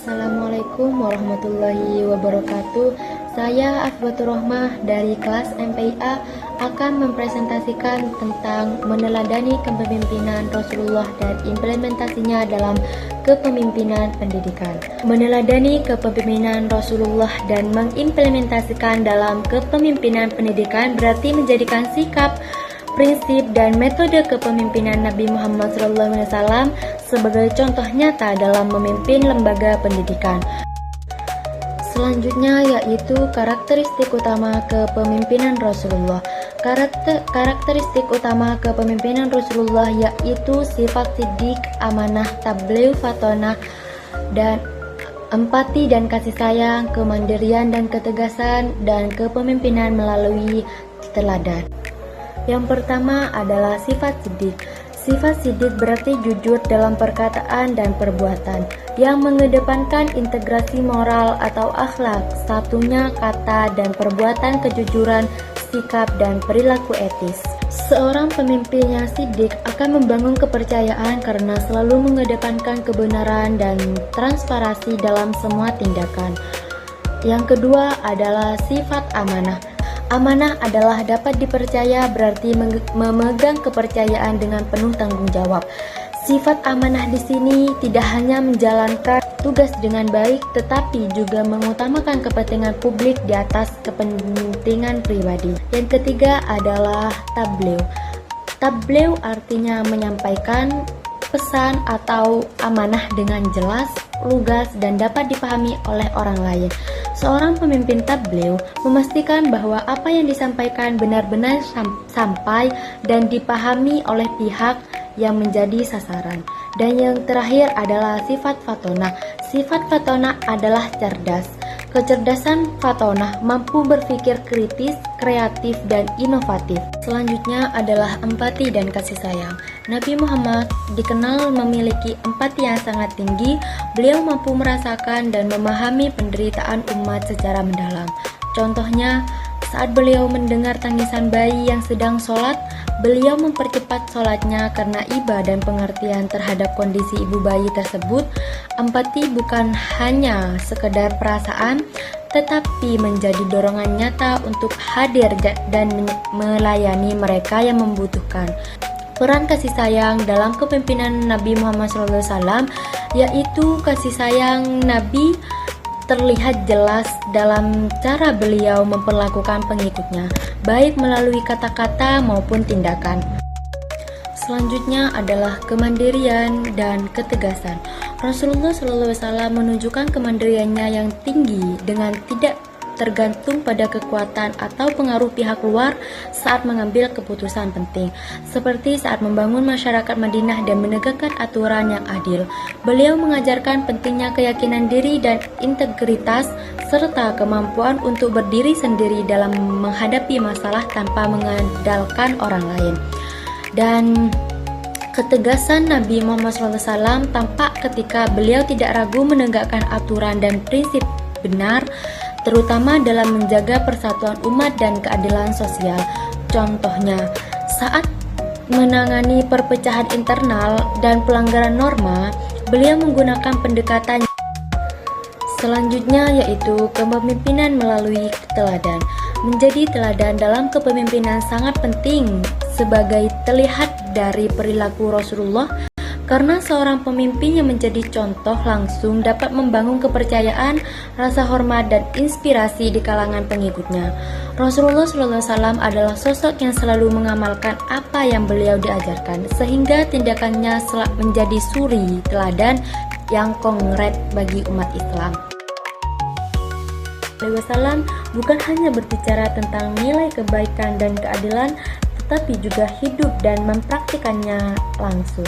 Assalamualaikum warahmatullahi wabarakatuh. Saya Afwatur Rohmah dari kelas MPIA akan mempresentasikan tentang meneladani kepemimpinan Rasulullah dan implementasinya dalam kepemimpinan pendidikan. Meneladani kepemimpinan Rasulullah dan mengimplementasikan dalam kepemimpinan pendidikan berarti menjadikan sikap, prinsip, dan metode kepemimpinan Nabi Muhammad SAW sebagai contoh nyata dalam memimpin lembaga pendidikan. Selanjutnya yaitu karakteristik utama kepemimpinan Rasulullah. Karakteristik utama kepemimpinan Rasulullah yaitu sifat siddiq, amanah, tabligh, fatonah, dan empati dan kasih sayang, kemandirian dan ketegasan, dan kepemimpinan melalui teladan. Yang pertama adalah sifat siddiq. Sifat siddiq berarti jujur dalam perkataan dan perbuatan, yang mengedepankan integrasi moral atau akhlak, satunya kata dan perbuatan kejujuran, sikap dan perilaku etis. Seorang pemimpin yang siddiq akan membangun kepercayaan karena selalu mengedepankan kebenaran dan transparansi dalam semua tindakan. Yang kedua adalah sifat amanah. Amanah adalah dapat dipercaya, berarti memegang kepercayaan dengan penuh tanggung jawab. Sifat amanah di sini tidak hanya menjalankan tugas dengan baik, tetapi juga mengutamakan kepentingan publik di atas kepentingan pribadi. Yang ketiga adalah tabligh. Tabligh artinya menyampaikan pesan atau amanah dengan jelas, lugas, dan dapat dipahami oleh orang lain. Seorang pemimpin tabligh memastikan bahwa apa yang disampaikan benar-benar sampai dan dipahami oleh pihak yang menjadi sasaran. Dan yang terakhir adalah sifat fatonah. Sifat fatonah adalah cerdas. Kecerdasan fatonah mampu berpikir kritis, kreatif, dan inovatif. Selanjutnya adalah empati dan kasih sayang. Nabi Muhammad dikenal memiliki empati yang sangat tinggi. Beliau mampu merasakan dan memahami penderitaan umat secara mendalam. Contohnya, saat beliau mendengar tangisan bayi yang sedang sholat, beliau mempercepat sholatnya karena iba dan pengertian terhadap kondisi ibu bayi tersebut. Empati bukan hanya sekedar perasaan, tetapi menjadi dorongan nyata untuk hadir dan melayani mereka yang membutuhkan. Peran kasih sayang dalam kepemimpinan Nabi Muhammad SAW yaitu kasih sayang Nabi terlihat jelas dalam cara beliau memperlakukan pengikutnya, baik melalui kata-kata maupun tindakan. Selanjutnya adalah kemandirian dan ketegasan. Rasulullah SAW menunjukkan kemandiriannya yang tinggi dengan tidak tergantung pada kekuatan atau pengaruh pihak luar saat mengambil keputusan penting, seperti saat membangun masyarakat Madinah dan menegakkan aturan yang adil. Beliau mengajarkan pentingnya keyakinan diri dan integritas, serta kemampuan untuk berdiri sendiri dalam menghadapi masalah tanpa mengandalkan orang lain. Dan ketegasan Nabi Muhammad SAW tampak ketika beliau tidak ragu menegakkan aturan dan prinsip benar, terutama dalam menjaga persatuan umat dan keadilan sosial. Contohnya, saat menangani perpecahan internal dan pelanggaran norma, beliau menggunakan pendekatan. Selanjutnya yaitu kepemimpinan melalui teladan. Menjadi teladan dalam kepemimpinan sangat penting sebagai terlihat dari perilaku Rasulullah, karena seorang pemimpin yang menjadi contoh langsung dapat membangun kepercayaan, rasa hormat, dan inspirasi di kalangan pengikutnya. Rasulullah SAW adalah sosok yang selalu mengamalkan apa yang beliau diajarkan, sehingga tindakannya menjadi suri teladan yang konkret bagi umat Islam. Wasallam bukan hanya berbicara tentang nilai kebaikan dan keadilan, tetapi juga hidup dan mempraktikannya langsung.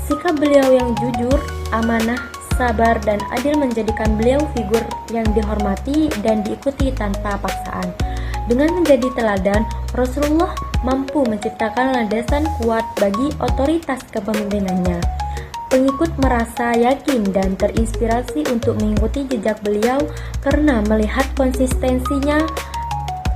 Sikap beliau yang jujur, amanah, sabar, dan adil menjadikan beliau figur yang dihormati dan diikuti tanpa paksaan. Dengan menjadi teladan, Rasulullah mampu menciptakan landasan kuat bagi otoritas kepemimpinannya. Pengikut merasa yakin dan terinspirasi untuk mengikuti jejak beliau karena melihat konsistensinya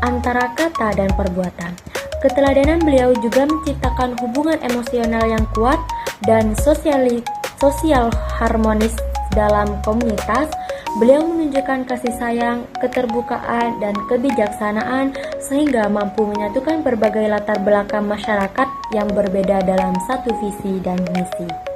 antara kata dan perbuatan. Keteladanan beliau juga menciptakan hubungan emosional yang kuat dan sosial harmonis dalam komunitas. Beliau menunjukkan kasih sayang, keterbukaan, dan kebijaksanaan sehingga mampu menyatukan berbagai latar belakang masyarakat yang berbeda dalam satu visi dan misi.